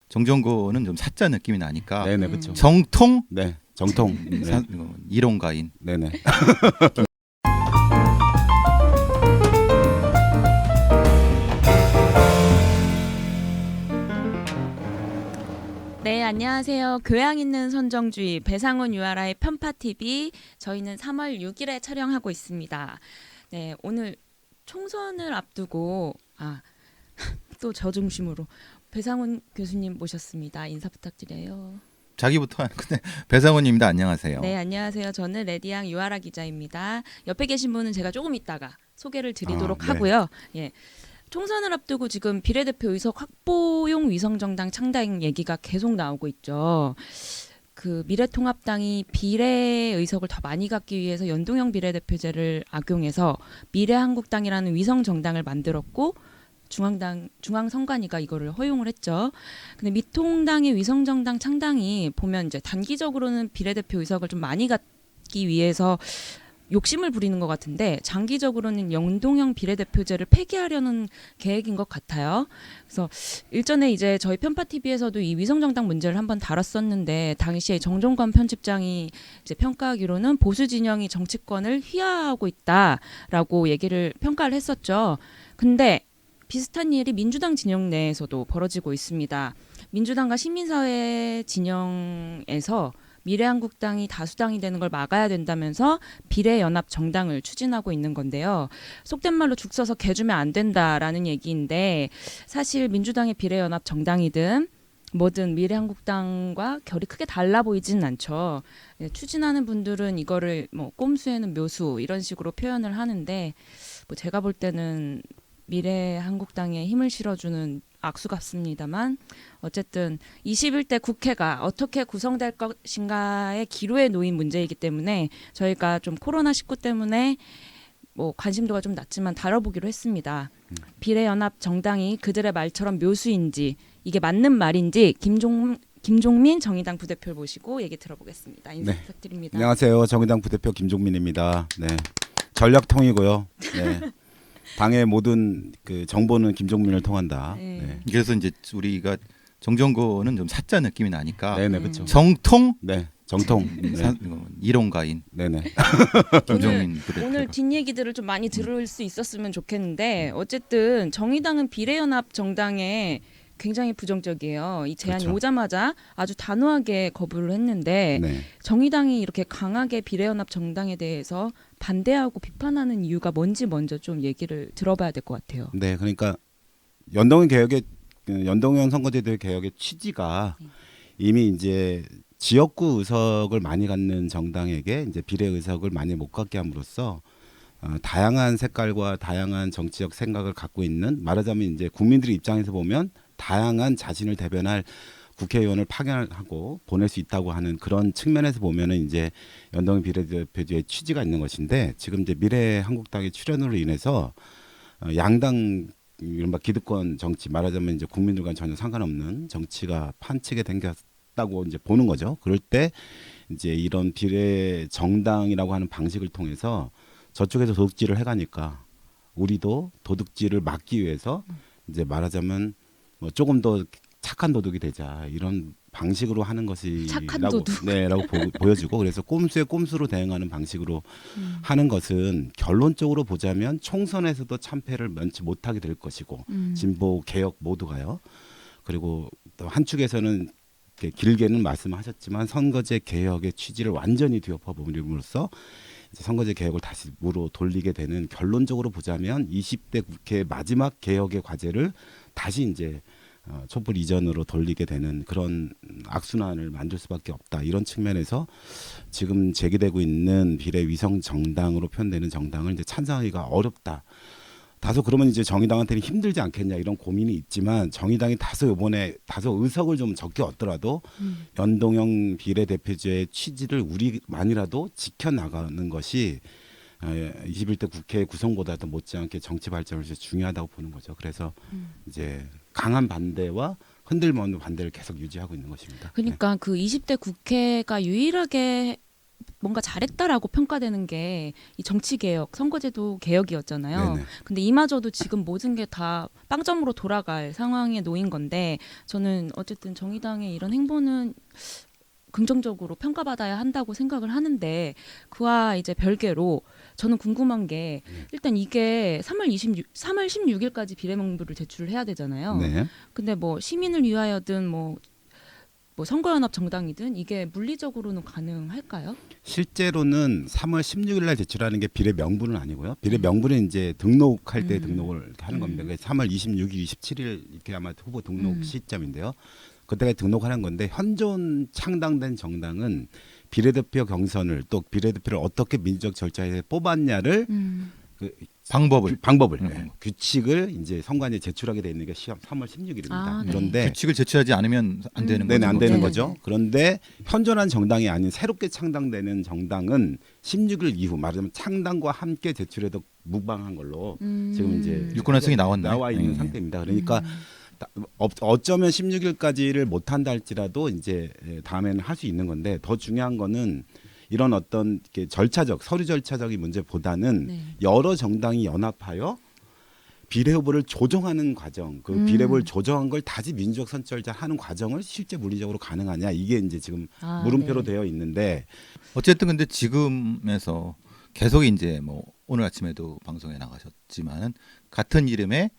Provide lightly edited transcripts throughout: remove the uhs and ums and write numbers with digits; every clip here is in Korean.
정정고는 좀 사자 느낌이 나니까 네네 그렇죠. 정통 네 정통. 네. 이론가인. 네네. 네, 안녕하세요. 교양 있는 선정주의 배상훈 유아라의 편파TV. 저희는 3월 6일에 촬영하고 있습니다. 네, 오늘 총선을 앞두고 또 저 중심으로 배상훈 교수님 모셨습니다. 인사 부탁드려요. 자기부터 하는 건데 배상훈입니다. 안녕하세요. 네, 안녕하세요. 저는 레디앙 유아라 기자입니다. 옆에 계신 분은 제가 조금 있다가 소개를 드리도록 네. 하고요. 예. 총선을 앞두고 지금 비례대표 의석 확보용 위성정당 창당 얘기가 계속 나오고 있죠. 그 미래통합당이 비례 의석을 더 많이 갖기 위해서 연동형 비례대표제를 악용해서 미래한국당이라는 위성정당을 만들었고 중앙선관위가 이거를 허용을 했죠. 근데 미통당의 위성정당 창당이 보면 이제 단기적으로는 비례대표 의석을 좀 많이 갖기 위해서 욕심을 부리는 것 같은데 장기적으로는 연동형 비례대표제를 폐기하려는 계획인 것 같아요. 그래서 일전에 이제 저희 편파TV에서도 이 위성정당 문제를 한번 다뤘었는데 당시에 정종관 편집장이 이제 평가하기로는 보수 진영이 정치권을 휘하하고 있다라고 평가를 했었죠. 근데 비슷한 일이 민주당 진영 내에서도 벌어지고 있습니다. 민주당과 시민사회 진영에서 미래한국당이 다수당이 되는 걸 막아야 된다면서 비례연합 정당을 추진하고 있는 건데요. 속된 말로 죽 써서 개주면 안 된다라는 얘기인데 사실 민주당의 비례연합 정당이든 뭐든 미래한국당과 결이 크게 달라 보이지는 않죠. 추진하는 분들은 이거를 뭐 꼼수에는 묘수 이런 식으로 표현을 하는데 뭐 제가 볼 때는 미래한국당에 힘을 실어주는 악수 같습니다만 어쨌든 21대 국회가 어떻게 구성될 것인가의 기로에 놓인 문제이기 때문에 저희가 좀 코로나19 때문에 뭐 관심도가 좀 낮지만 다뤄보기로 했습니다. 비례연합 정당이 그들의 말처럼 묘수인지 이게 맞는 말인지 김종민 정의당 부대표를 모시고 얘기 들어보겠습니다. 인사 네. 부탁드립니다. 안녕하세요. 정의당 부대표 김종민입니다. 네. 전략통이고요. 네. 당의 모든 그 정보는 김종민을 통한다. 네. 네. 그래서 이제 우리가 정정고는 좀 사자 느낌이 나니까 네네 그렇죠. 정통 네. 정통. 네. 이론가인 네네. 김종민 부대표. 오늘 뒷얘기들을 좀 많이 들을 수 있었으면 좋겠는데 어쨌든 정의당은 비례연합 정당에 굉장히 부정적이에요. 이 제안이 그렇죠. 오자마자 아주 단호하게 거부를 했는데 네. 정의당이 이렇게 강하게 비례연합 정당에 대해서 반대하고 비판하는 이유가 뭔지 먼저 좀 얘기를 들어봐야 될 것 같아요. 네. 그러니까 연동형 선거제도 개혁의 취지가 이미 이제 지역구 의석을 많이 갖는 정당에게 이제 비례 의석을 많이 못 갖게 함으로써 다양한 색깔과 다양한 정치적 생각을 갖고 있는, 말하자면 이제 국민들의 입장에서 보면 다양한 자신을 대변할 국회의원을 파견하고 보낼 수 있다고 하는 그런 측면에서 보면은 이제 연동형 비례대표제의 취지가 있는 것인데, 지금 이제 미래한국당의 출연으로 인해서 양당 이른바 기득권 정치, 말하자면 이제 국민들과 전혀 상관없는 정치가 판치게 생겼다고 이제 보는 거죠. 그럴 때 이제 이런 비례 정당이라고 하는 방식을 통해서 저쪽에서 도둑질을 해가니까 우리도 도둑질을 막기 위해서 이제 말하자면 뭐 조금 더 착한 도둑이 되자, 이런 방식으로 하는 착한 것이라고, 도둑. 네라고 보여지고, 그래서 꼼수에 꼼수로 대응하는 방식으로 하는 것은 결론적으로 보자면 총선에서도 참패를 면치 못하게 될 것이고, 진보 개혁 모두가요. 그리고 또 한 축에서는 이렇게 길게는 말씀하셨지만 선거제 개혁의 취지를 완전히 뒤엎어 버림으로써 선거제 개혁을 다시 무로 돌리게 되는, 결론적으로 보자면 20대 국회 마지막 개혁의 과제를 다시 이제 촛불 이전으로 돌리게 되는 그런 악순환을 만들 수밖에 없다. 이런 측면에서 지금 제기되고 있는 비례 위성 정당으로 표현되는 정당을 이제 찬성하기가 어렵다. 다소 그러면 이제 정의당한테는 힘들지 않겠냐, 이런 고민이 있지만, 정의당이 이번에 다소 의석을 좀 적게 얻더라도 연동형 비례대표제의 취지를 우리만이라도 지켜나가는 것이 21대 국회 구성보다도 못지않게 정치 발전을 중요하다고 보는 거죠. 그래서 이제 강한 반대와 흔들면 없는 반대를 계속 유지하고 있는 것입니다. 그러니까 그 20대 국회가 유일하게 뭔가 잘했다라고 평가되는 게 이 정치 개혁, 선거제도 개혁이었잖아요. 네네. 근데 이마저도 지금 모든 게 다 빵점으로 돌아갈 상황에 놓인 건데 저는 어쨌든 정의당의 이런 행보는 긍정적으로 평가받아야 한다고 생각을 하는데 그와 이제 별개로 저는 궁금한 게 일단 이게 3월 16일까지 비례명부를 제출을 해야 되잖아요. 네. 근데 뭐 시민을 위하여든 뭐 선거연합 정당이든 이게 물리적으로는 가능할까요? 실제로는 3월 16일 날 제출하는 게 비례 명부는 아니고요. 비례 명부는 이제 등록할 때 등록을 하는 겁니다. 그래서 3월 26일, 27일 이렇게 아마 후보 등록 시점인데요. 그때까지 등록하는 건데 현존 창당된 정당은 비례대표 경선을 또 비례대표를 어떻게 민주적 절차에 뽑았냐를 그 방법을 네, 규칙을 이제 선관위에 제출하게 돼 있는 게 3월 16일입니다. 아, 네. 그런데 규칙을 제출하지 않으면 안 되는 거죠. 네네 안 되는 네네네. 거죠. 그런데 현존한 정당이 아닌 새롭게 창당되는 정당은 16일 이후 말하자면 창당과 함께 제출해도 무방한 걸로 지금 이제 유권화성이 나왔나요? 나와 있는 네. 상태입니다. 그러니까 어쩌면 16일까지를 못 한다 할지라도 이제 다음에는 할 수 있는 건데 더 중요한 거는 이런 어떤 이렇게 절차적 서류 절차적인 문제보다는 네. 여러 정당이 연합하여 비례 후보를 조정하는 과정, 그 비례 후보를 조정한 걸 다시 민주적 선출자 하는 과정을 실제 물리적으로 가능하냐 이게 이제 지금 물음표로 네. 되어 있는데 어쨌든 근데 지금에서 계속 이제 뭐 오늘 아침에도 방송에 나가셨지만 같은 이름의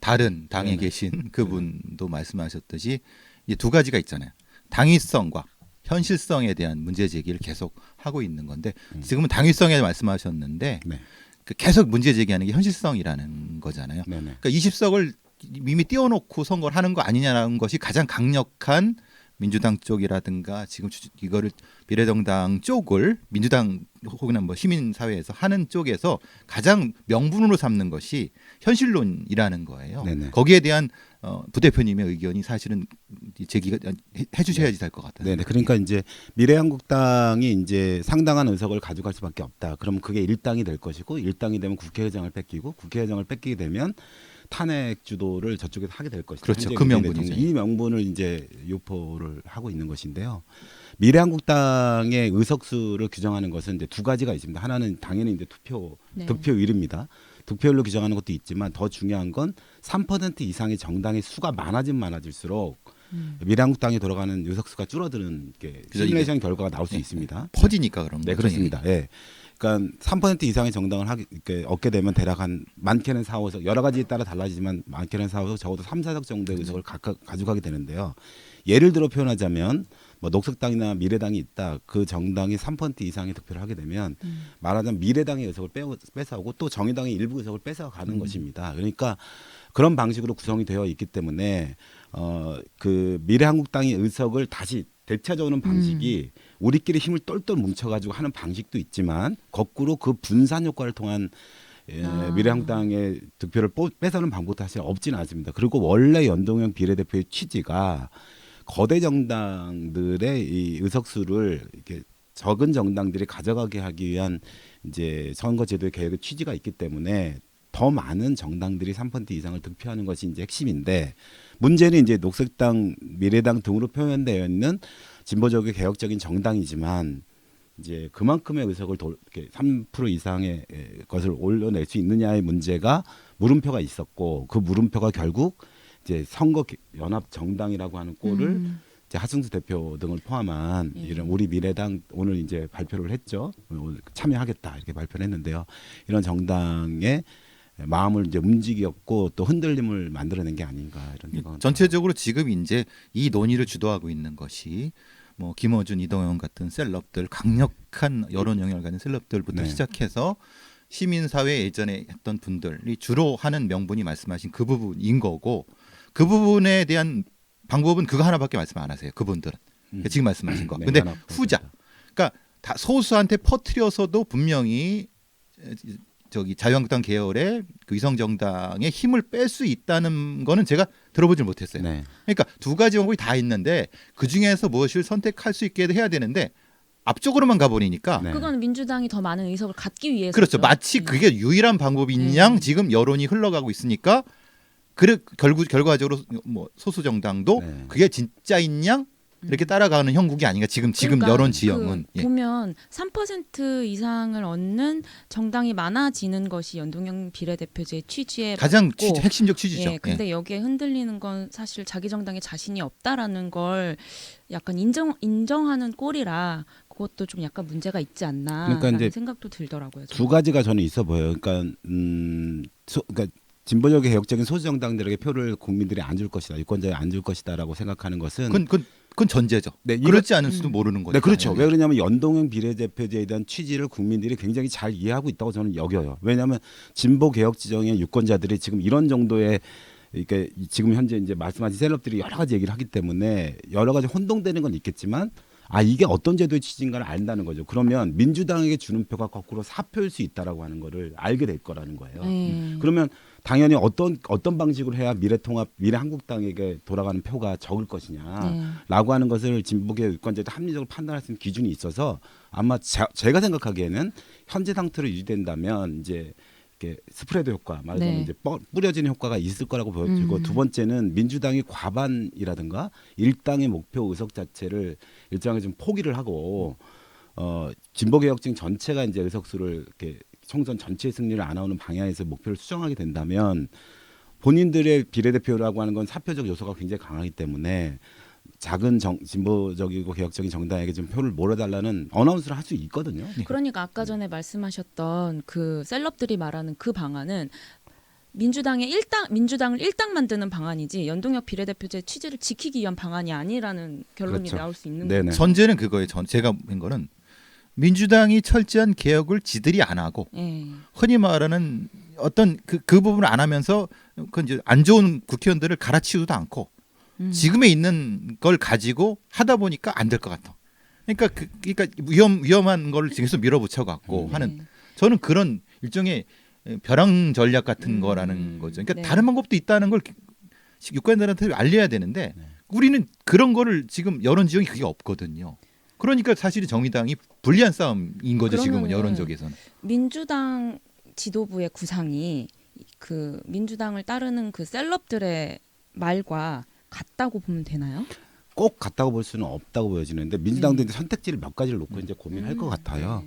다른 당에 네네. 계신 그분도 말씀하셨듯이 이제 두 가지가 있잖아요. 당위성과 현실성에 대한 문제 제기를 계속 하고 있는 건데 지금은 당위성에 말씀하셨는데 네. 그 계속 문제 제기하는 게 현실성이라는 거잖아요. 네네. 그러니까 20석을 이미 띄워놓고 선거를 하는 거 아니냐라는 것이 가장 강력한 민주당 쪽이라든가 지금 이거를 비례정당 쪽을 민주당 혹은 뭐 시민사회에서 하는 쪽에서 가장 명분으로 삼는 것이 현실론이라는 거예요. 네네. 거기에 대한 부대표님의 의견이 사실은 제기가 해주셔야지 될 것 같아요. 네, 그러니까 이제 미래한국당이 이제 상당한 의석을 가져갈 수밖에 없다. 그럼 그게 일당이 될 것이고 일당이 되면 국회의장을 뺏기고 국회의장을 뺏기게 되면 탄핵 주도를 저쪽에서 하게 될 것이다. 그렇죠. 현재 그 문재인 명분이죠. 대통령이 이 명분을 이제 유포를 하고 있는 것인데요. 미래한국당의 의석수를 규정하는 것은 이제 두 가지가 있습니다. 하나는 당연히 이제 네. 득표율입니다. 득표율로 규정하는 것도 있지만 더 중요한 건 3% 이상의 정당의 수가 많아질수록 미래한국당이 돌아가는 의석수가 줄어드는 게 그래서 시뮬레이션 결과가 나올 수 있습니다. 퍼지니까 그런 네, 거죠. 그렇습니다. 예. 그러니까 3% 이상의 정당을 얻게 되면 대략 한 많게는 4, 5석 여러 가지에 따라 달라지지만 많게는 4, 5석 적어도 3, 4석 정도의 의석을 가져가게 되는데요. 예를 들어 표현하자면 뭐 녹색당이나 미래당이 있다. 그 정당이 3% 이상의 득표를 하게 되면 말하자면 미래당의 의석을 뺏어오고 또 정의당의 일부 의석을 뺏어가는 것입니다. 그러니까 그런 방식으로 구성이 되어 있기 때문에 그 미래한국당의 의석을 다시 되찾아오는 방식이 우리끼리 힘을 똘똘 뭉쳐가지고 하는 방식도 있지만 거꾸로 그 분산 효과를 통한 미래한국당의 득표를 뺏어오는 방법도 사실 없지는 않습니다. 그리고 원래 연동형 비례대표의 취지가 거대 정당들의 이 의석수를 이렇게 적은 정당들이 가져가게 하기 위한 이제 선거제도의 개혁의 취지가 있기 때문에 더 많은 정당들이 3% 이상을 득표하는 것이 이제 핵심인데 문제는 이제 녹색당, 미래당 등으로 표현되어 있는 진보적이고 개혁적인 정당이지만 이제 그만큼의 의석을 이렇게 3% 이상의 것을 올려낼 수 있느냐의 문제가 물음표가 있었고 그 물음표가 결국 이제 선거 연합 정당이라고 하는 꼴을 이제 하승수 대표 등을 포함한 이런 우리 미래당 오늘 이제 발표를 했죠. 오늘 참여하겠다 이렇게 발표를 했는데요. 이런 정당의 마음을 이제 움직였고 또 흔들림을 만들어낸 게 아닌가 이런 생각은 전체적으로 지금 이제 이 논의를 주도하고 있는 것이 뭐 김어준, 이동영 같은 셀럽들 강력한 여론 영향을 가진 셀럽들부터 네. 시작해서 시민사회 예전에 했던 분들이 주로 하는 명분이 말씀하신 그 부분인 거고 그 부분에 대한 방법은 그거 하나밖에 말씀 안 하세요. 그분들은 지금 말씀하신 거. 네, 근데 하나 후자, 그러니까 다 소수한테 퍼뜨려서도 분명히 저기 자유한국당 계열의 그 위성정당의 힘을 뺄 수 있다는 거는 제가 들어보질 못했어요. 네. 그러니까 두 가지 방법이 다 있는데 그 중에서 무엇을 선택할 수 있게 해야 되는데 앞쪽으로만 가버리니까 네. 그건 민주당이 더 많은 의석을 갖기 위해서 그렇죠. 마치 그게 유일한 방법인 양 지금 여론이 흘러가고 있으니까 결과적으로 뭐 소수 정당도 네. 그게 진짜인 양 이렇게 따라가는 형국이 아닌가 지금 그러니까 여론 지형은. 그 보면 3% 이상을 얻는 정당이 많아지는 것이 연동형 비례대표제의 취지에 가장 맞고, 핵심적 취지죠. 예, 근데 여기에 흔들리는 건 사실 자기 정당에 자신이 없다라는 걸 약간 인정하는 꼴이라 그것도 좀 약간 문제가 있지 않나라는 그러니까 이제 생각도 들더라고요. 저는. 두 가지가 저는 있어 보여요. 그러니까 그러니까 진보적 개혁적인 소수 정당들에게 표를 국민들이 안 줄 것이다, 유권자에 안 줄 것이다라고 생각하는 것은 그건 전제죠. 네, 그렇지 않을 수도 모르는 거죠. 네, 그렇죠. 왜 그러냐면 연동형 비례대표제에 대한 취지를 국민들이 굉장히 잘 이해하고 있다고 저는 여겨요. 왜냐하면 진보 개혁 지정의 유권자들이 지금 이런 정도의 그러니까 지금 현재 이제 말씀하신 셀럽들이 여러 가지 얘기를 하기 때문에 여러 가지 혼동되는 건 있겠지만 이게 어떤 제도의 취지인가를 안다는 거죠. 그러면 민주당에게 주는 표가 거꾸로 사표일 수 있다라고 하는 거를 알게 될 거라는 거예요. 그러면 당연히 어떤 방식으로 해야 미래통합, 미래한국당에게 돌아가는 표가 적을 것이냐라고 하는 것을 진보계 유권자들 합리적으로 판단할 수 있는 기준이 있어서 아마 제가 생각하기에는 현재 상태로 유지된다면 이제 이렇게 스프레드 효과, 말하자면 네. 이제 뿌려지는 효과가 있을 거라고 보여지고 두 번째는 민주당이 과반이라든가 일당의 목표 의석 자체를 일정하게 좀 포기를 하고 진보개혁진 전체가 이제 의석수를 이렇게 총선 전체 승리를 안 나오는 방향에서 목표를 수정하게 된다면 본인들의 비례대표라고 하는 건 사표적 요소가 굉장히 강하기 때문에 작은 진보적이고 개혁적인 정당에게 좀 표를 몰아달라는 어나운스를 할 수 있거든요. 그러니까 아까 전에 말씀하셨던 그 셀럽들이 말하는 그 방안은 민주당을 일당 만드는 방안이지 연동형 비례대표제 취지를 지키기 위한 방안이 아니라는 결론이 그렇죠. 나올 수 있는 네네. 전제는 그거예요. 제가 한 거는 민주당이 철저한 개혁을 지들이 안 하고 예. 흔히 말하는 어떤 그 부분을 안 하면서 그 이제 안 좋은 국회의원들을 갈아치우지도 않고 지금에 있는 걸 가지고 하다 보니까 안 될 것 같아. 그러니까 위험한 걸 계속 밀어붙여 갖고 하는 저는 그런 일종의 벼랑 전략 같은 거라는 거죠. 그러니까 네. 다른 방법도 있다는 걸 유권자들한테 알려야 되는데 우리는 그런 거를 지금 여론 지형이 그게 없거든요. 그러니까 사실은 정의당이 불리한 싸움인 거죠. 지금은 그러면은 여론적에서는. 민주당 지도부의 구상이 그 민주당을 따르는 그 셀럽들의 말과 같다고 보면 되나요? 꼭 같다고 볼 수는 없다고 보여지는데 민주당도 이제 선택지를 몇 가지를 놓고 이제 고민할 것 같아요.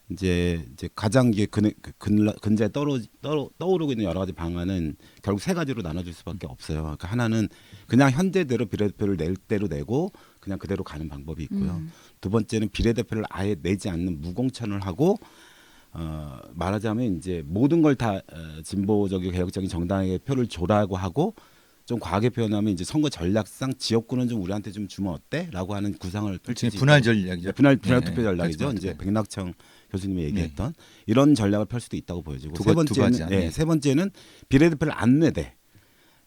이제 가장 이게 근자에 떠오르고 있는 여러 가지 방안은 결국 세 가지로 나눠질 수밖에 없어요. 그러니까 하나는 그냥 현재대로 비례대표를 낼 대로 내고 그냥 그대로 가는 방법이 있고요. 두 번째는 비례대표를 아예 내지 않는 무공천을 하고 말하자면 이제 모든 걸 다 진보적이고 개혁적인 정당에게 표를 줘라고 하고 좀 과하게 표현하면 이제 선거 전략상 지역구는 좀 우리한테 좀 주면 어때?라고 하는 구상을 펼칠 수 분할 있고. 전략이죠. 분할 네, 투표 전략이죠. 네. 이제 백낙청 교수님이 얘기했던 이런 전략을 펼 수도 있다고 보여지고 두 가지 안에. 세 번째는 비례대표를 안 내대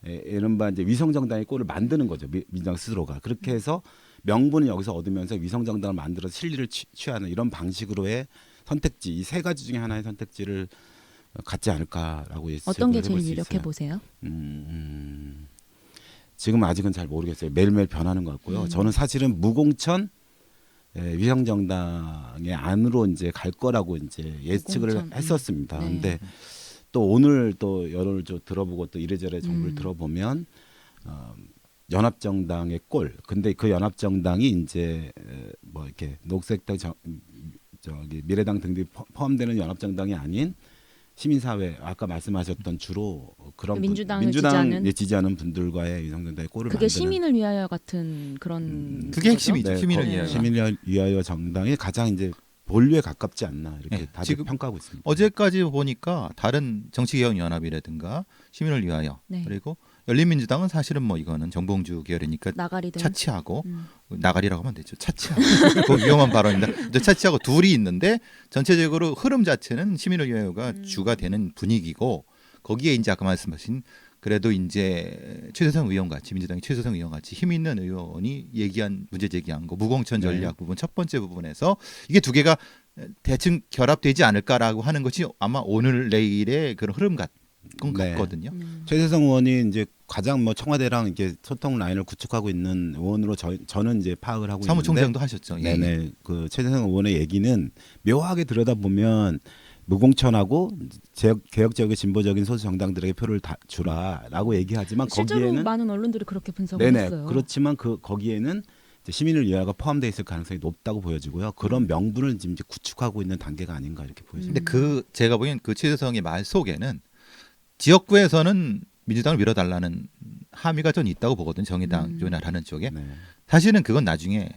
이른바 이제 위성 정당의 꼴을 만드는 거죠. 민주당 스스로가 그렇게 해서 명분을 여기서 얻으면서 위성 정당을 만들어서 실리를 취하는 이런 방식으로의 선택지 이 세 가지 중에 하나의 선택지를 갖지 않을까라고 어떤 게 제일 해볼 수 유력해 있어요. 보세요? 지금 아직은 잘 모르겠어요. 매일매일 변하는 것 같고요. 저는 사실은 무공천 위성 정당의 안으로 이제 갈 거라고 이제 예측을 무공천, 했었습니다. 네. 근데 또 오늘 또 여론을 좀 들어보고 또 이래저래 정보를 들어보면 연합정당의 꼴. 근데 그 연합정당이 이제 뭐 이렇게 녹색당 저기 미래당 등등이 포함되는 연합정당이 아닌 시민사회 아까 말씀하셨던 주로 그런 민주당을 지지하는 분들과의 위성정당의 꼴을 그게 만드는 시민을 위하여 같은 그런 그게 거죠? 핵심이죠. 시민을 위하여. 시민을 위하여 정당이 가장 이제 본류에 가깝지 않나 이렇게 네, 다들 지금 평가하고 있습니다. 어제까지 보니까 다른 정치개혁연합이라든가 시민을 위하여 네. 그리고 열린민주당은 사실은 뭐 이거는 정봉주 계열이니까 나가리든 차치하고 나가리라고 하면 되죠. 차치하고 그건 위험한 발언입니다. 이제 차치하고 둘이 있는데 전체적으로 흐름 자체는 시민을 위하여가 주가 되는 분위기고 거기에 이제 아까 말씀하신 그래도 이제 최재성 의원 같이 민주당의 최재성 의원 같이 힘 있는 의원이 얘기한 문제 제기한 거 무공천 전략 부분 첫 번째 부분에서 이게 두 개가 대충 결합되지 않을까라고 하는 것이 아마 오늘 내일의 그런 흐름 같거든요. 최재성 의원이 이제 가장 뭐 청와대랑 이렇게 소통 라인을 구축하고 있는 의원으로 저는 이제 파악을 하고 사무총장도 하셨죠. 예. 네네. 그 최재성 의원의 얘기는 묘하게 들여다보면 무공천하고 개혁적이고 진보적인 소수 정당들에게 표를 다 주라라고 얘기하지만 실제로 거기에는 많은 언론들이 그렇게 분석을 했어요. 그렇지만 그 거기에는 이제 시민을 위하가 포함되어 있을 가능성이 높다고 보여지고요. 그런 명분을 지금 이제 구축하고 있는 단계가 아닌가 이렇게 보여집니다. 근데 제가 보기엔 그 최재성의 말 속에는 지역구에서는 민주당을 밀어달라는 함의가 전 있다고 보거든요. 정의당 쪽이나 하는 쪽에. 네. 사실은 그건 나중에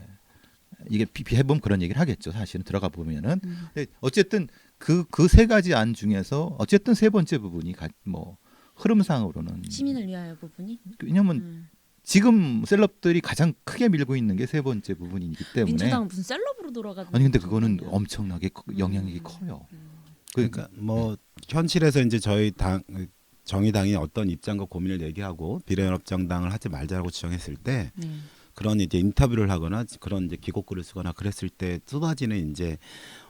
이게 해보면 그런 얘기를 하겠죠. 사실은 들어가 보면은. 근데 어쨌든 그 세 가지 안 중에서 어쨌든 세 번째 부분이 뭐 흐름상으로는 시민을 위하여 부분이 왜냐면 지금 셀럽들이 가장 크게 밀고 있는 게 세 번째 부분이기 때문에. 민주당은 무슨 셀럽으로 돌아가는 아니 근데 그거는 정당이야. 엄청나게 영향력이 커요. 그러니까 뭐 현실에서 이제 저희 당 정의당이 어떤 입장과 고민을 얘기하고 비례연합정당을 하지 말자라고 지정했을 때 네. 그런 이제 인터뷰를 하거나 그런 이제 기고글을 쓰거나 그랬을 때 쏟아지는 이제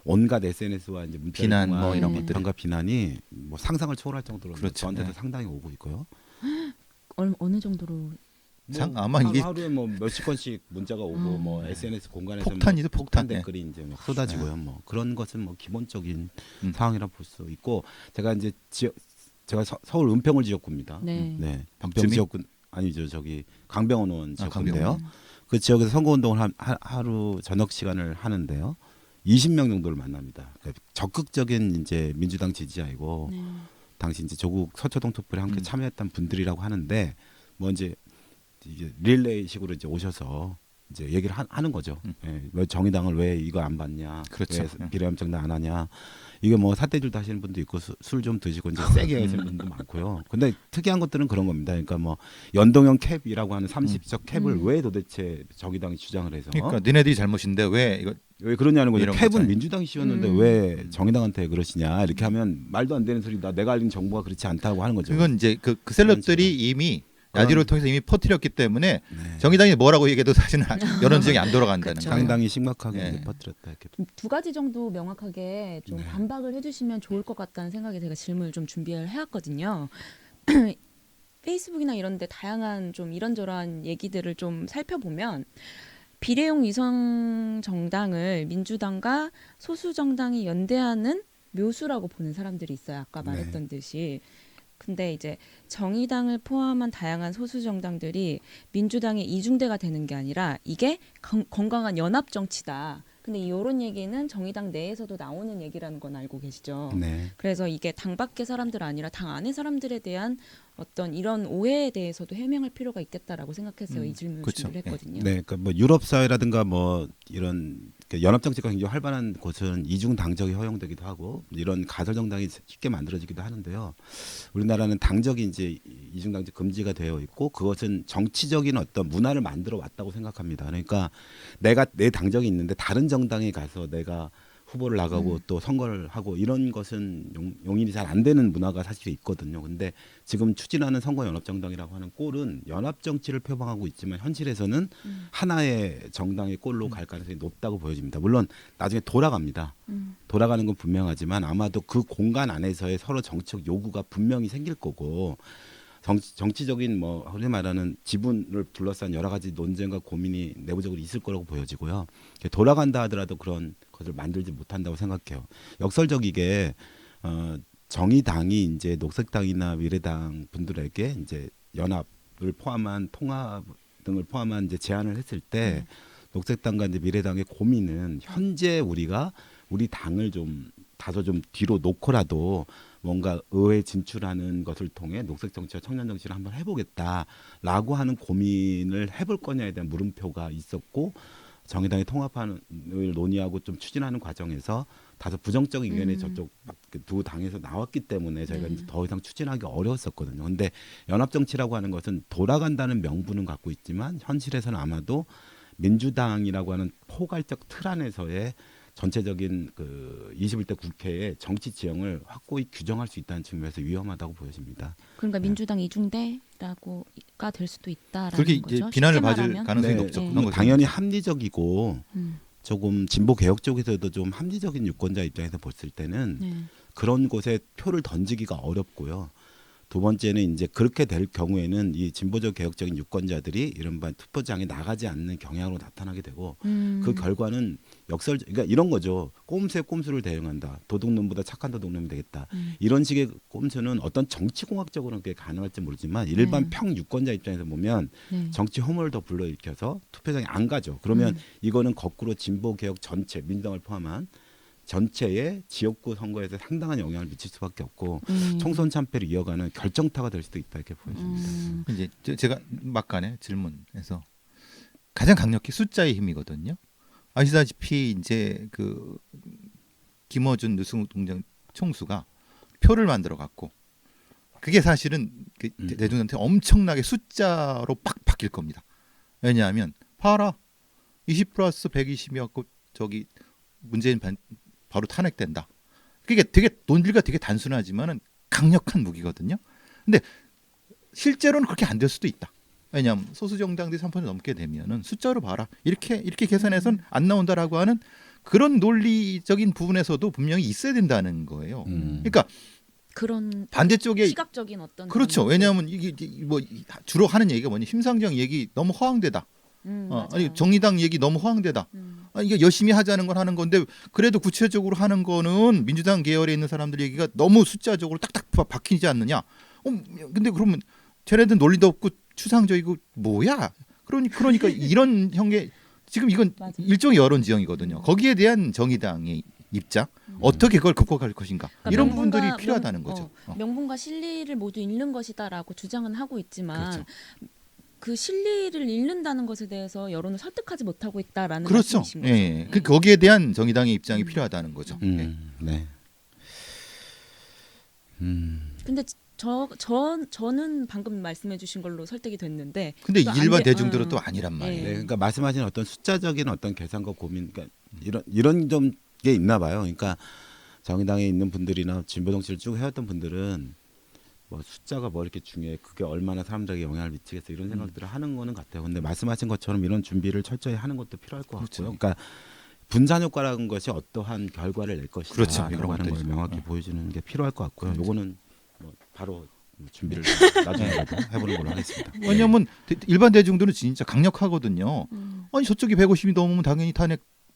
온갖 SNS와 이제 문자를 비난 통한 뭐 이런 비난과 비난이 뭐 상상을 초월할 정도로 그렇죠. 저한테도 네. 상당히 오고 있고요. 어느 정도로 아마 이게 하루에 뭐 몇십 건씩 문자가 오고 뭐 SNS 공간에서 폭탄이죠, 폭탄. 네. 댓글이 이제 막 쏟아지고요. 뭐 그런 것은 뭐 기본적인 음. 상황이라 볼 수 있고 제가 이제 제가 서울 은평을 지역구입니다. 네. 네. 박주민? 은평 지역구 아니죠. 저기 강병원 의원 지역구인데요. 강병원. 그 지역에서 선거운동을 하루 저녁 시간을 하는데요. 20명 정도를 만납니다. 그러니까 적극적인 이제 민주당 지지자이고 네. 당시 이제 조국 서초동 투표에 함께 음. 참여했던 분들이라고 하는데 뭐 이제 릴레이식으로 이제 오셔서 이제 얘기를 하는 거죠. 예, 왜 정의당을 왜 이거 안 받냐? 그렇죠. 왜 비례연합정당 안 하냐? 이게 뭐 사태질도 하시는 분도 있고 술 좀 드시고 이제 세게 하시는 분도 많고요. 근데 특이한 것들은 그런 겁니다. 그러니까 뭐 연동형 캡이라고 하는 30적 캡을 왜 도대체 정의당이 주장을 해서 그러니까 니네들이 잘못인데 왜 이거 왜 그러냐는 거죠. 이런 캡은 거잖아요. 민주당이 씌웠는데 왜 정의당한테 그러시냐 이렇게 하면 말도 안 되는 소리다. 내가 알린 정보가 그렇지 않다고 하는 거죠. 이건 이제 그 셀럽들이 이미 라디오를 통해서 이미 퍼뜨렸기 때문에 네. 정의당이 뭐라고 얘기해도 사실은 여론 지형이 안 돌아간다는 그렇죠. 거예요. 정의당이 심각하게 네. 이제 퍼뜨렸다 이렇게. 좀 두 가지 정도 명확하게 좀 네. 반박을 해주시면 좋을 것 같다는 생각에 제가 질문을 좀 준비를 해왔거든요. 페이스북이나 이런데 다양한 좀 이런저런 얘기들을 좀 살펴보면 비례용 위성 정당을 민주당과 소수 정당이 연대하는 묘수라고 보는 사람들이 있어요. 아까 네. 말했던 듯이. 근데 이제 정의당을 포함한 다양한 소수 정당들이 민주당의 이중대가 되는 게 아니라 이게 건강한 연합 정치다. 근데 이런 얘기는 정의당 내에서도 나오는 얘기라는 건 알고 계시죠? 네. 그래서 이게 당 밖의 사람들 아니라 당 안의 사람들에 대한 어떤 이런 오해에 대해서도 해명할 필요가 있겠다라고 생각해서 이 질문을 그렇죠. 준비를 했거든요. 네, 그러니까 뭐 유럽 사회라든가 뭐 이런 연합 정치가 굉장히 활발한 곳은 이중 당적이 허용되기도 하고 이런 가설 정당이 쉽게 만들어지기도 하는데요. 우리나라는 당적이 이제 이중 당적 금지가 되어 있고 그것은 정치적인 어떤 문화를 만들어 왔다고 생각합니다. 그러니까 내가 내 당적이 있는데 다른 정당에 가서 내가 후보를 나가고 또 선거를 하고 이런 것은 용인이 잘 안 되는 문화가 사실 있거든요. 근데 지금 추진하는 선거연합정당이라고 하는 꼴은 연합정치를 표방하고 있지만 현실에서는 하나의 정당의 꼴로 갈 가능성이 높다고 보여집니다. 물론 나중에 돌아갑니다. 돌아가는 건 분명하지만 아마도 그 공간 안에서의 서로 정치적 요구가 분명히 생길 거고 정치적인 뭐 흔히 말하는 지분을 둘러싼 여러 가지 논쟁과 고민이 내부적으로 있을 거라고 보여지고요. 돌아간다 하더라도 그런 것을 만들지 못한다고 생각해요. 역설적이게 정의당이 이제 녹색당이나 미래당 분들에게 이제 연합을 포함한 통합 등을 포함한 이제 제안을 했을 때 녹색당과 이제 미래당의 고민은 현재 우리가 우리 당을 좀 다소 좀 뒤로 놓고라도 뭔가 의회 진출하는 것을 통해 녹색 정치와 청년 정치를 한번 해보겠다라고 하는 고민을 해볼 거냐에 대한 물음표가 있었고 정의당이 통합을 논의하고 좀 추진하는 과정에서 다소 부정적인 의견이 저쪽 두 당에서 나왔기 때문에 저희가 이제 더 이상 추진하기 어려웠었거든요. 그런데 연합 정치라고 하는 것은 돌아간다는 명분은 갖고 있지만 현실에서는 아마도 민주당이라고 하는 포괄적 틀 안에서의 전체적인 그 21대 국회의 정치 지형을 확고히 규정할 수 있다는 측면에서 위험하다고 보여집니다. 그러니까 민주당 이중대라고가 될 수도 있다라는 그렇게 거죠. 이제 비난을 쉽게 받을 말하면. 가능성이 네. 높죠. 네. 그런 거죠. 당연히 합리적이고 음. 조금 진보 개혁 쪽에서도 좀 합리적인 유권자 입장에서 봤을 때는 네. 그런 곳에 표를 던지기가 어렵고요. 두 번째는 이제 그렇게 될 경우에는 이 진보적 개혁적인 유권자들이 이른바 투표장에 나가지 않는 경향으로 나타나게 되고 그 결과는 그러니까 이런 거죠. 꼼수에 꼼수를 대응한다. 도둑놈보다 착한 도둑놈이 되겠다. 이런 식의 꼼수는 어떤 정치공학적으로는 그게 가능할지 모르지만 일반 평유권자 입장에서 보면 네. 정치 혐오를 더 불러일으켜서 투표장에 안 가죠. 그러면 이거는 거꾸로 진보 개혁 전체 민주당을 포함한 전체의 지역구 선거에서 상당한 영향을 미칠 수밖에 없고 총선 참패를 이어가는 결정타가 될 수도 있다 이렇게 보여집니다. 이제 제가 막간에 질문에서 가장 강력히 숫자의 힘이거든요. 아시다시피 이제 그 김어준 뉴스공장 총수가 표를 만들어 갖고 그게 사실은 그 대중한테 엄청나게 숫자로 빡 바뀔 겁니다. 왜냐하면 봐라 20 플러스 120이었고 저기 문재인 바로 탄핵된다. 그게 되게 논리가 되게 단순하지만은 강력한 무기거든요. 근데 실제로는 그렇게 안 될 수도 있다. 왜냐하면 소수 정당들이 3% 넘게 되면은 숫자로 봐라. 이렇게 계산해서는 안 나온다라고 하는 그런 논리적인 부분에서도 분명히 있어야 된다는 거예요. 그러니까 그런 반대쪽에 시각적인 어떤 그렇죠. 그런 왜냐하면 이게 뭐 주로 하는 얘기가 뭐냐? 심상정 얘기 너무 허황되다. 아니 맞아요. 정의당 얘기 너무 허황되다. 이게 열심히 하자는 건 하는 건데 그래도 구체적으로 하는 거는 민주당 계열에 있는 사람들 얘기가 너무 숫자적으로 딱딱 박히지 않느냐. 근데 그러면 쟤네들 논리도 없고 추상적이고 뭐야? 그러니까 이런 형계 지금 이건 맞아요. 일종의 여론 지형이거든요. 거기에 대한 정의당의 입장 어떻게 그걸 극복할 것인가 그러니까 이런 명분과- 부분들이 필요하다는 거죠. 명분과 실리를 모두 잃는 것이다라고 주장은 하고 있지만 그렇죠. 그 실리를 잃는다는 것에 대해서 여론을 설득하지 못하고 있다라는 그렇죠. 말씀이신 거죠. 예. 그 거기에 대한 정의당의 입장이 필요하다는 거죠. 예. 네. 근데 저는 방금 말씀해주신 걸로 설득이 됐는데. 근데 또 일반 안 돼- 대중들은 또 아니란 말이에요. 네, 그러니까 말씀하신 어떤 숫자적인 어떤 계산과 고민, 그러니까 이런 좀 게 있나 봐요. 그러니까 정의당에 있는 분들이나 진보 정치를 쭉 해왔던 분들은 뭐 숫자가 뭐 이렇게 중요해, 그게 얼마나 사람들에게 영향을 미치겠어 이런 생각들을 하는 거는 같아요. 근데 말씀하신 것처럼 이런 준비를 철저히 하는 것도 필요할 것 그렇죠. 같고요. 그러니까 분산 효과라는 것이 어떠한 결과를 낼 것이다. 그렇죠. 이런 그런 걸 것도 있죠. 명확히 보여주는 게 필요할 것 같고요. 그렇죠. 요거는 뭐 바로 준비를 나중에라도 해보는 걸로 하겠습니다. 왜냐하면 일반 대중들은 진짜 강력하거든요. 아니 저쪽이 150이 넘으면 당연히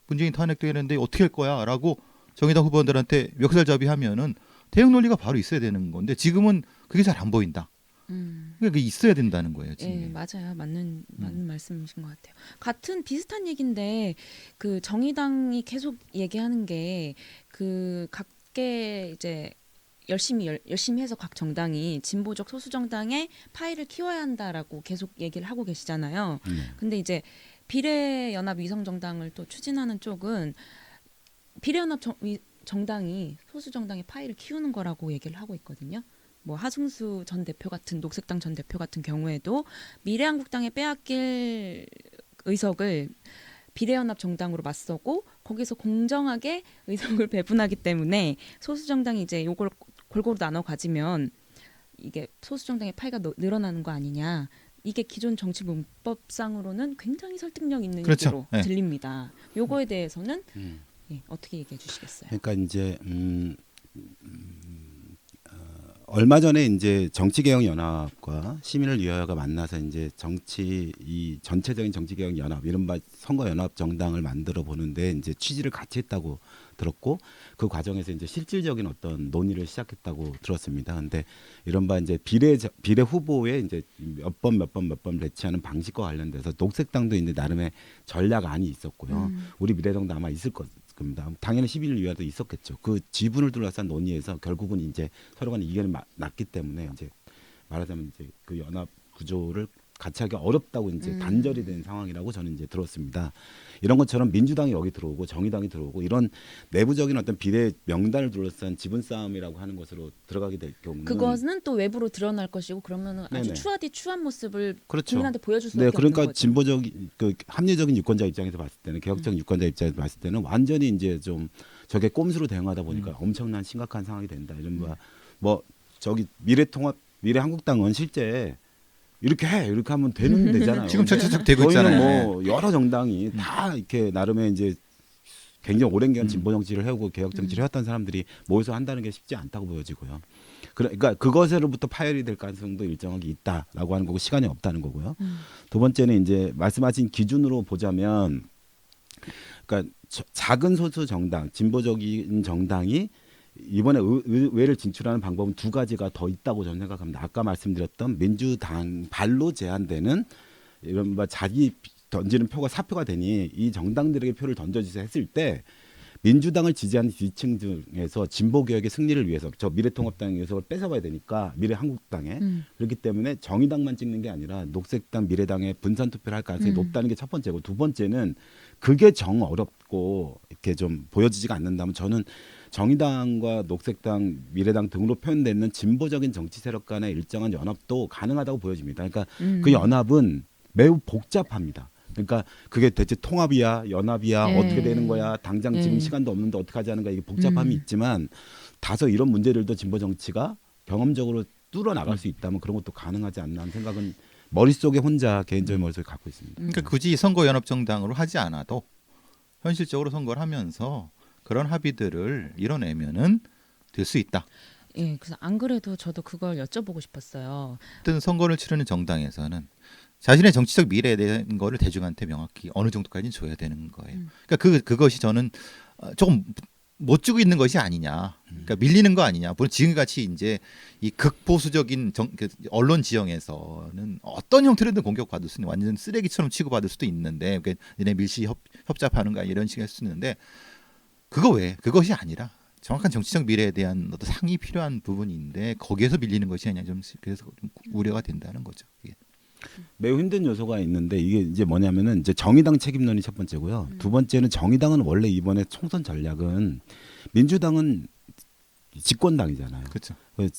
문재인 탄핵되는데 어떻게 할 거야?라고 정의당 후보들한테 멱살잡이하면은 대응 논리가 바로 있어야 되는 건데 지금은 그게 잘 안 보인다. 그러니까 그게 있어야 된다는 거예요. 지금. 예, 맞아요. 맞는 말씀이신 것 같아요. 같은 비슷한 얘기인데 그 정의당이 계속 얘기하는 게 그 각계 이제 열심히 해서 각 정당이 진보적 소수 정당의 파일을 키워야 한다라고 계속 얘기를 하고 계시잖아요. 근데 이제 비례연합 위성정당을 또 추진하는 쪽은 비례연합 정당이 소수 정당의 파일을 키우는 거라고 얘기를 하고 있거든요. 뭐 하승수 전 대표 같은 녹색당 전 대표 같은 경우에도 미래한국당에 빼앗길 의석을 비례연합 정당으로 맞서고 거기서 공정하게 의석을 배분하기 때문에 소수 정당이 이제 요걸 골고루 나눠 가지면 이게 소수 정당의 파이가 늘어나는 거 아니냐. 이게 기존 정치 문법상으로는 굉장히 설득력 있는 그렇죠. 얘기로 네. 들립니다. 요거에 대해서는 예, 어떻게 얘기해 주시겠어요? 그러니까 이제 얼마 전에 이제 정치개혁연합과 시민을 위하여가 만나서 이제 이 전체적인 정치개혁연합, 이른바 선거연합 정당을 만들어 보는데 이제 취지를 같이 했다고 들었고 그 과정에서 이제 실질적인 어떤 논의를 시작했다고 들었습니다. 근데 이른바 이제 비례 후보에 이제 몇 번 배치하는 방식과 관련돼서 녹색당도 이제 나름의 전략안이 있었고요. 우리 미래당도 아마 있을 겁니다. 당연히 시민을 위하여도 있었겠죠. 그 지분을 둘러싼 논의에서 결국은 이제 서로 간에 이견이 났기 때문에 이제 말하자면 이제 그 연합 구조를 같이 하기 어렵다고 이제 단절이 된 상황이라고 저는 이제 들었습니다. 이런 것처럼 민주당이 여기 들어오고 정의당이 들어오고 이런 내부적인 어떤 비례 명단을 둘러싼 지분 싸움이라고 하는 것으로 들어가게 될 경우는 그것은 또 외부로 드러날 것이고 그러면은 아주 네네. 추한 모습을 그렇죠. 국민한테 보여줄 수밖에 그러니까 없는 거죠. 진보적인 그 합리적인 유권자 입장에서 봤을 때는 개혁적인 유권자 입장에서 봤을 때는 완전히 이제 좀 저게 꼼수로 대응하다 보니까 엄청난 심각한 상황이 된다. 이런 뭐 저기 미래한국당은 실제 이렇게 하면 되잖아요. 지금 저쪽 되고 저희는 있잖아요. 뭐 여러 정당이 다 이렇게 나름의 이제 굉장히 오랜 기간 진보 정치를 해오고 개혁 정치를 해왔던 사람들이 모여서 한다는 게 쉽지 않다고 보여지고요. 그러니까 그것으로부터 파열이 될 가능성도 일정하게 있다라고 하는 거고 시간이 없다는 거고요. 두 번째는 이제 말씀하신 기준으로 보자면, 그러니까 작은 소수 정당, 진보적인 정당이 이번에 의회를 진출하는 방법은 두 가지가 더 있다고 저는 생각합니다. 아까 말씀드렸던 민주당 발로 제한되는 이른바 자기 던지는 표가 사표가 되니 이 정당들에게 표를 던져주세요 했을 때 민주당을 지지하는 지지층 중에서 진보개혁의 승리를 위해서 저 미래통합당의 요소를 뺏어봐야 되니까 미래한국당에 그렇기 때문에 정의당만 찍는 게 아니라 녹색당, 미래당에 분산투표를 할 가능성이 높다는 게 첫 번째고, 두 번째는 그게 정 어렵고 이렇게 좀 보여지지가 않는다면 저는 정의당과 녹색당, 미래당 등으로 표현되는 진보적인 정치 세력 간의 일정한 연합도 가능하다고 보여집니다. 그러니까 그 연합은 매우 복잡합니다. 그러니까 그게 대체 통합이야, 연합이야, 네. 어떻게 되는 거야, 당장 지금 네. 시간도 없는데 어떻게 하자는 거야, 이게 복잡함이 있지만 다소 이런 문제들도 진보 정치가 경험적으로 뚫어 나갈 수 있다면 그런 것도 가능하지 않나 하는 생각은 머릿속에 혼자 개인적인 머릿속에 갖고 있습니다. 그러니까 굳이 선거연합정당으로 하지 않아도 현실적으로 선거를 하면서 그런 합의들을 이뤄내면은 될 수 있다. 예, 그래서 안 그래도 저도 그걸 여쭤보고 싶었어요. 어떤 선거를 치르는 정당에서는 자신의 정치적 미래에 대한 거를 대중한테 명확히 어느 정도까지는 줘야 되는 거예요. 그러니까 그것이 저는 조금 못 주고 있는 것이 아니냐. 그러니까 밀리는 거 아니냐. 물론 지금같이 이제 이 극보수적인 그 언론 지형에서는 어떤 형태로든 공격받을 수 있는 완전 쓰레기처럼 취급받을 수도 있는데, 그러니까 너네 밀시 협잡하는 거야 이런 식의 할 수 있는데 그것이 아니라 정확한 정치적 미래에 대한 어떤 상이 필요한 부분인데 거기에서 밀리는 것이 아니냐, 좀 그래서 좀 우려가 된다는 거죠. 이게. 매우 힘든 요소가 있는데 이게 이제 뭐냐면은 이제 정의당 책임론이 첫 번째고요. 두 번째는 정의당은 원래 이번에 총선 전략은 민주당은 집권당이잖아요. 그렇죠.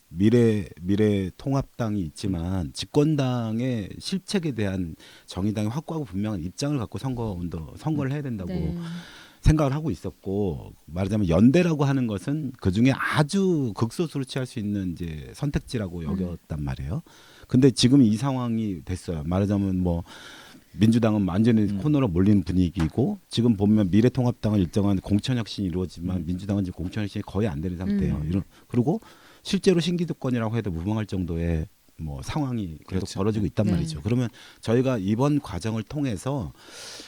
미래 통합당이 있지만 집권당의 실책에 대한 정의당이 확고하고 분명한 입장을 갖고 선거를 해야 된다고 네. 생각을 하고 있었고, 말하자면 연대라고 하는 것은 그 중에 아주 극소수로 취할 수 있는 이제 선택지라고 여겼단 말이에요. 근데 지금 이 상황이 됐어요. 말하자면 뭐 민주당은 완전히 코너로 몰리는 분위기고, 지금 보면 미래통합당은 일정한 공천혁신이 이루어지만 민주당은 지금 공천혁신이 거의 안 되는 상태예요. 그리고 실제로 신기득권이라고 해도 무방할 정도의 뭐 상황이 계속 그렇죠. 벌어지고 있단 네. 말이죠. 그러면 저희가 이번 과정을 통해서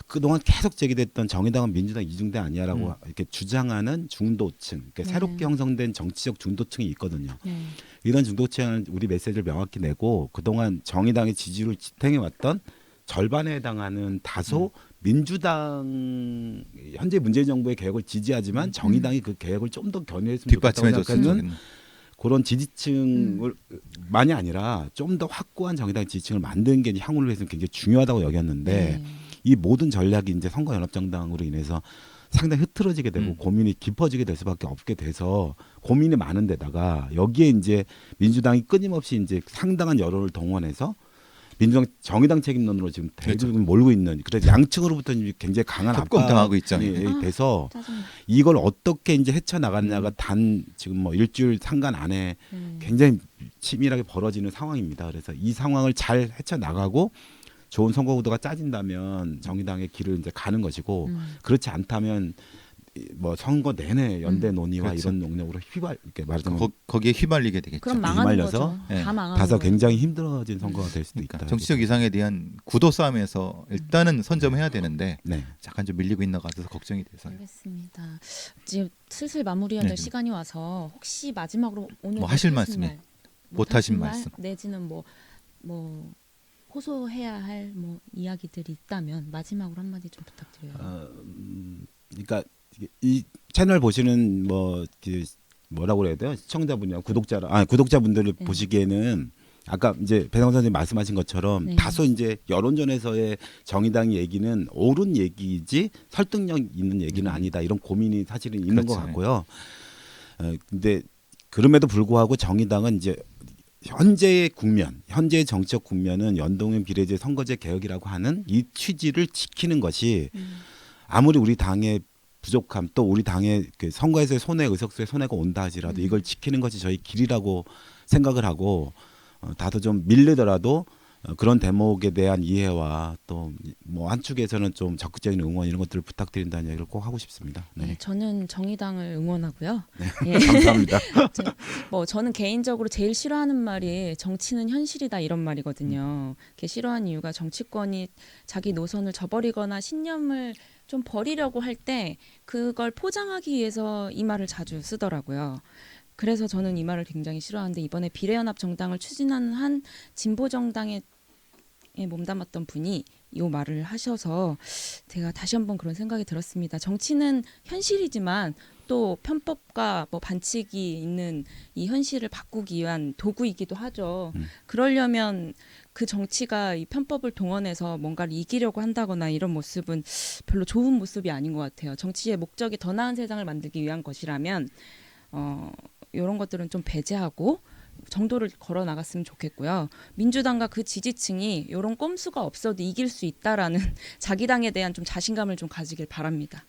그동안 계속 제기됐던 정의당은 민주당 이중대 아니야라고 이렇게 주장하는 중도층, 그러니까 네. 새롭게 형성된 정치적 중도층이 있거든요. 네. 이런 중도층은 우리 메시지를 명확히 내고 그동안 정의당의 지지율을 지탱해 왔던 절반에 해당하는 다소 민주당 현재 문재인 정부의 개혁을 지지하지만 정의당이 그 개혁을 좀 더 견인했으면 좋겠다고 뒷받침해 줬으면 생각하는 좋겠네. 그런 지지층을 만이 아니라 좀 더 확고한 정의당 지지층을 만드는 게 향후를 위해서는 굉장히 중요하다고 여겼는데 네. 이 모든 전략이 이제 선거연합정당으로 인해서 상당히 흐트러지게 되고 고민이 깊어지게 될 수밖에 없게 돼서 고민이 많은 데다가 여기에 이제 민주당이 끊임없이 이제 상당한 여론을 동원해서 민주당 정의당 책임론으로 지금 대부분 몰고 있는, 그래서 양측으로부터 이제 굉장히 강한 협공당하고 있잖아요. 압박이 돼서 짜증나. 이걸 어떻게 이제 헤쳐나갔냐가 단 지금 뭐 일주일 상간 안에 굉장히 치밀하게 벌어지는 상황입니다. 그래서 이 상황을 잘 헤쳐나가고 좋은 선거 구도가 짜진다면 정의당의 길을 이제 가는 것이고, 그렇지 않다면 뭐 선거 내내 연대 논의와 그렇죠. 이런 용역으로 이렇게 말하자면 거기에 휘말리게 되겠죠. 그럼 망하는 휘말려서 거죠. 네. 다 망하는 다소 거예요. 굉장히 힘들어진 선거가 될 수도 그러니까 있다. 정치적 이상에 대한 구도 싸움에서 일단은 선점해야 되는데 네. 약간 좀 밀리고 있는 것 같아서 걱정이 돼서. 알겠습니다. 이제 슬슬 마무리해야 될 네. 시간이 와서 혹시 마지막으로 오늘 뭐 하실 못하신 말씀이? 말, 못하신 말, 말씀. 내지는 뭐 호소해야 할 뭐 이야기들이 있다면 마지막으로 한마디 좀 부탁드려요. 그러니까 이 채널 보시는 뭐라고 그래야 돼요? 시청자분이나 구독자분들을 네. 보시기에는 아까 이제 배상훈 선생님 말씀하신 것처럼 네. 다소 이제 여론전에서의 정의당 얘기는 옳은 얘기이지 설득력 있는 얘기는 아니다, 이런 고민이 사실은 있는 그렇죠. 것 같고요. 근데 그럼에도 불구하고 정의당은 이제 현재의 국면, 현재의 정치적 국면은 연동형 비례제 선거제 개혁이라고 하는 이 취지를 지키는 것이 아무리 우리 당의 부족함, 또 우리 당의 그 선거에서의 손해, 의석수의 손해가 온다 하지라도 이걸 지키는 것이 저희 길이라고 생각을 하고 다소 좀 밀리더라도 그런 대목에 대한 이해와 또 뭐 한축에서는 좀 적극적인 응원 이런 것들을 부탁드린다는 얘기를 꼭 하고 싶습니다. 네, 네. 저는 정의당을 응원하고요. 예. 감사합니다. 뭐 저는 개인적으로 제일 싫어하는 말이 정치는 현실이다 이런 말이거든요. 그게 싫어하는 이유가 정치권이 자기 노선을 저버리거나 신념을 좀 버리려고 할 때 그걸 포장하기 위해서 이 말을 자주 쓰더라고요. 그래서 저는 이 말을 굉장히 싫어하는데 이번에 비례연합 정당을 추진하는 한 진보 정당에 몸담았던 분이 이 말을 하셔서 제가 다시 한번 그런 생각이 들었습니다. 정치는 현실이지만 또 편법과 뭐 반칙이 있는 이 현실을 바꾸기 위한 도구이기도 하죠. 그러려면 그 정치가 이 편법을 동원해서 뭔가를 이기려고 한다거나 이런 모습은 별로 좋은 모습이 아닌 것 같아요. 정치의 목적이 더 나은 세상을 만들기 위한 것이라면 이런 것들은 좀 배제하고 정도를 걸어 나갔으면 좋겠고요. 민주당과 그 지지층이 이런 꼼수가 없어도 이길 수 있다라는 자기 당에 대한 좀 자신감을 좀 가지길 바랍니다.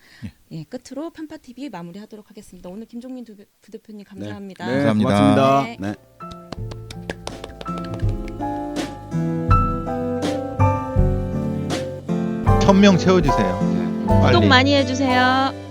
예, 끝으로 편파 TV 마무리하도록 하겠습니다. 오늘 김종민 부대표님 감사합니다. 네, 감사합니다. 고맙습니다. 네. 1000명 채워주세요. 구독 빨리. 많이 해주세요.